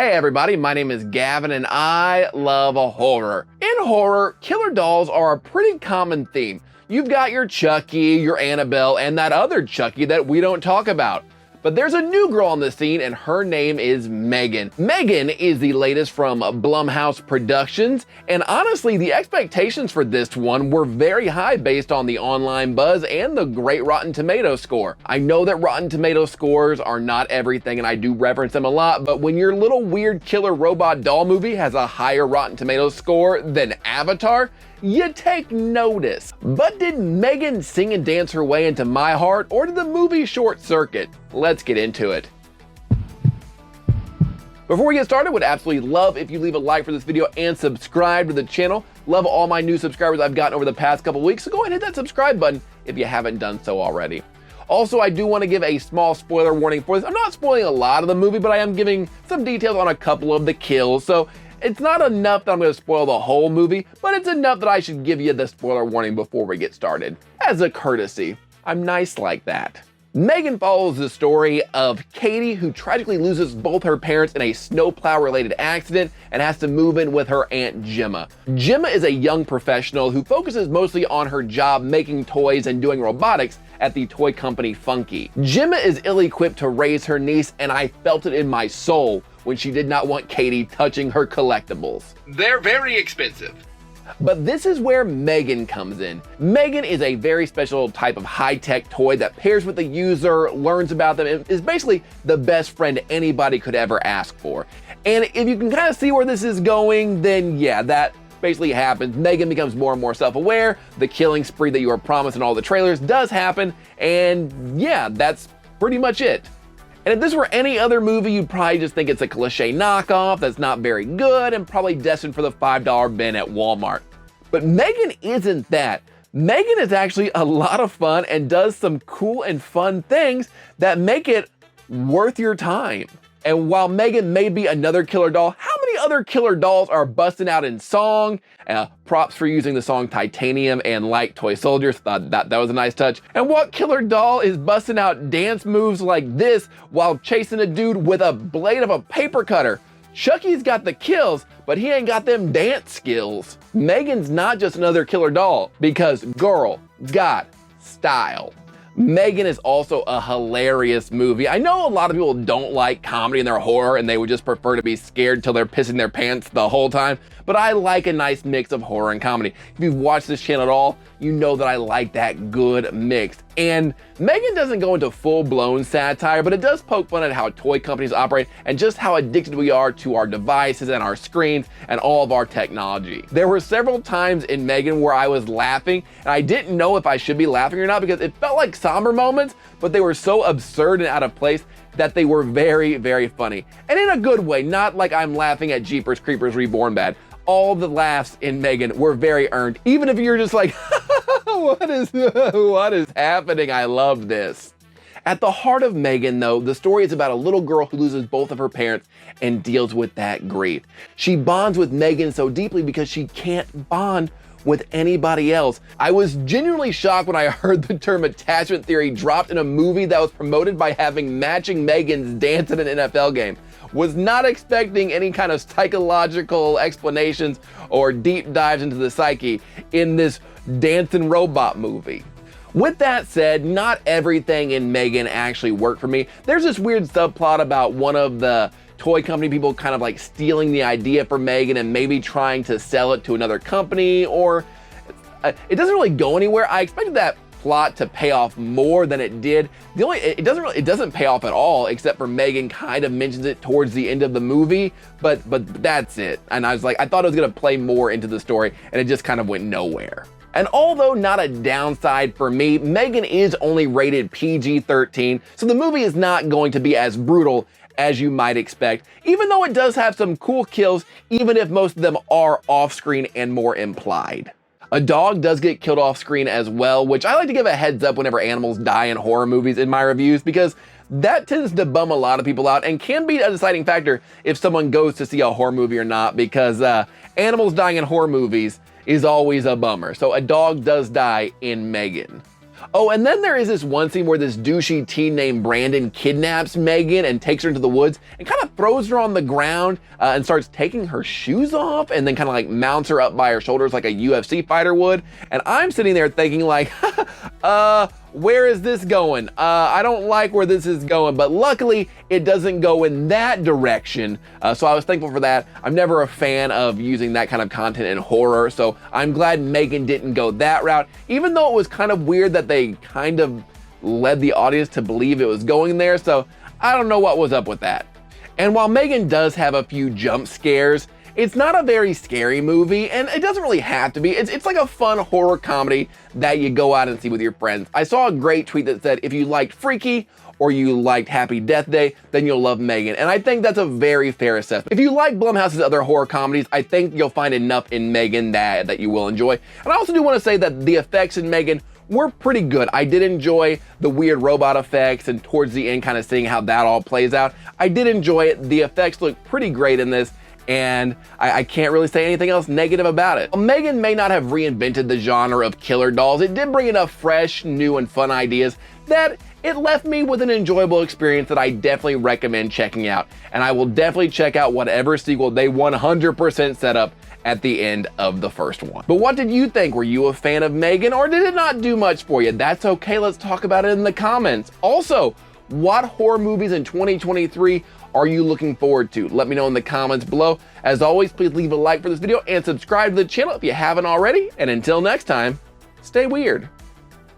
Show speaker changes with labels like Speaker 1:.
Speaker 1: Hey everybody, my name is Gavin and I love horror. In horror, killer dolls are a pretty common theme. You've got your Chucky, your Annabelle, and that other Chucky that we don't talk about. But there's a new girl on the scene and her name is M3GAN. M3GAN is the latest from Blumhouse Productions, and honestly, the expectations for this one were very high based on the online buzz and the great Rotten Tomatoes score. I know that Rotten Tomatoes scores are not everything and I do reference them a lot, but when your little weird killer robot doll movie has a higher Rotten Tomatoes score than Avatar, you take notice. But did M3GAN sing and dance her way into my heart, or did the movie short circuit? Let's get into it. Before we get started, would absolutely love if you leave a like for this video and subscribe to the channel. Love all my new subscribers I've gotten over the past couple weeks, so go ahead and hit that subscribe button if you haven't done so already. Also, I do want to give a small spoiler warning for this. I'm not spoiling a lot of the movie, but I am giving some details on a couple of the kills, so it's not enough that I'm going to spoil the whole movie, but it's enough that I should give you the spoiler warning before we get started. As a courtesy, I'm nice like that. M3GAN follows the story of Katie, who tragically loses both her parents in a snowplow-related accident and has to move in with her Aunt Gemma. Gemma is a young professional who focuses mostly on her job making toys and doing robotics at the toy company Funky. Gemma is ill-equipped to raise her niece, and I felt it in my soul when she did not want Katie touching her collectibles. They're very expensive. But this is where M3GAN comes in. M3GAN is a very special type of high-tech toy that pairs with the user, learns about them, and is basically the best friend anybody could ever ask for. And if you can kind of see where this is going, then yeah, that basically happens. M3GAN becomes more and more self-aware, the killing spree that you were promised in all the trailers does happen, and yeah, that's pretty much it. And if this were any other movie, you'd probably just think it's a cliche knockoff that's not very good and probably destined for the $5 bin at Walmart. But M3GAN isn't that. M3GAN is actually a lot of fun and does some cool and fun things that make it worth your time. And while M3GAN may be another killer doll, how many other killer dolls are busting out in song? Props for using the song Titanium and Like Toy Soldiers. Thought that was a nice touch. And what killer doll is busting out dance moves like this while chasing a dude with a blade of a paper cutter? Chucky's got the kills, but he ain't got them dance skills. M3GAN's not just another killer doll, because girl got style. M3GAN is also a hilarious movie. I know a lot of people don't like comedy in their horror and they would just prefer to be scared till they're pissing their pants the whole time, but I like a nice mix of horror and comedy. If you've watched this channel at all, you know that I like that good mix. And M3GAN doesn't go into full-blown satire, but it does poke fun at how toy companies operate and just how addicted we are to our devices and our screens and all of our technology. There were several times in M3GAN where I was laughing, and I didn't know if I should be laughing or not because it felt like somber moments, but they were so absurd and out of place that they were very, very funny. And in a good way, not like I'm laughing at Jeepers Creepers Reborn bad. All the laughs in M3GAN were very earned, even if you're just like, what is happening? I love this. At the heart of M3GAN, though, the story is about a little girl who loses both of her parents and deals with that grief. She bonds with M3GAN so deeply because she can't bond with anybody else. I was genuinely shocked when I heard the term attachment theory dropped in a movie that was promoted by having matching M3GAN's dance in an NFL game. Was not expecting any kind of psychological explanations or deep dives into the psyche in this dancing robot movie. With that said, not everything in M3GAN actually worked for me. There's this weird subplot about one of the toy company people kind of like stealing the idea for M3GAN and maybe trying to sell it to another company, or it doesn't really go anywhere. I expected that plot to pay off more than it did. It doesn't pay off at all, except for M3GAN kind of mentions it towards the end of the movie, but that's it. And I was like, I thought it was gonna play more into the story and it just kind of went nowhere. And although not a downside for me, M3GAN is only rated PG-13, so the movie is not going to be as brutal as you might expect, even though it does have some cool kills, even if most of them are off-screen and more implied. A dog does get killed off screen as well, which I like to give a heads up whenever animals die in horror movies in my reviews, because that tends to bum a lot of people out and can be a deciding factor if someone goes to see a horror movie or not, because animals dying in horror movies is always a bummer. So a dog does die in M3GAN. Oh, and then there is this one scene where this douchey teen named Brandon kidnaps Megan and takes her into the woods and kind of throws her on the ground and starts taking her shoes off and then kind of like mounts her up by her shoulders like a UFC fighter would. And I'm sitting there thinking like, where is this going? I don't like where this is going, but luckily it doesn't go in that direction. So I was thankful for that. I'm never a fan of using that kind of content in horror, so I'm glad M3GAN didn't go that route, even though it was kind of weird that they kind of led the audience to believe it was going there, so I don't know what was up with that. And while M3GAN does have a few jump scares, it's not a very scary movie, and it doesn't really have to be. It's like a fun horror comedy that you go out and see with your friends. I saw a great tweet that said, if you liked Freaky or you liked Happy Death Day, then you'll love M3GAN. And I think that's a very fair assessment. If you like Blumhouse's other horror comedies, I think you'll find enough in M3GAN that you will enjoy. And I also do want to say that the effects in M3GAN were pretty good. I did enjoy the weird robot effects and towards the end kind of seeing how that all plays out. I did enjoy it. The effects look pretty great in this, and I can't really say anything else negative about it. While M3GAN may not have reinvented the genre of killer dolls, it did bring enough fresh, new, and fun ideas that it left me with an enjoyable experience that I definitely recommend checking out. And I will definitely check out whatever sequel they 100% set up at the end of the first one. But what did you think? Were you a fan of M3GAN, or did it not do much for you? That's okay, let's talk about it in the comments. Also, what horror movies in 2023 are you looking forward to? Let me know in the comments below. As always, please leave a like for this video and subscribe to the channel if you haven't already. And until next time, stay weird.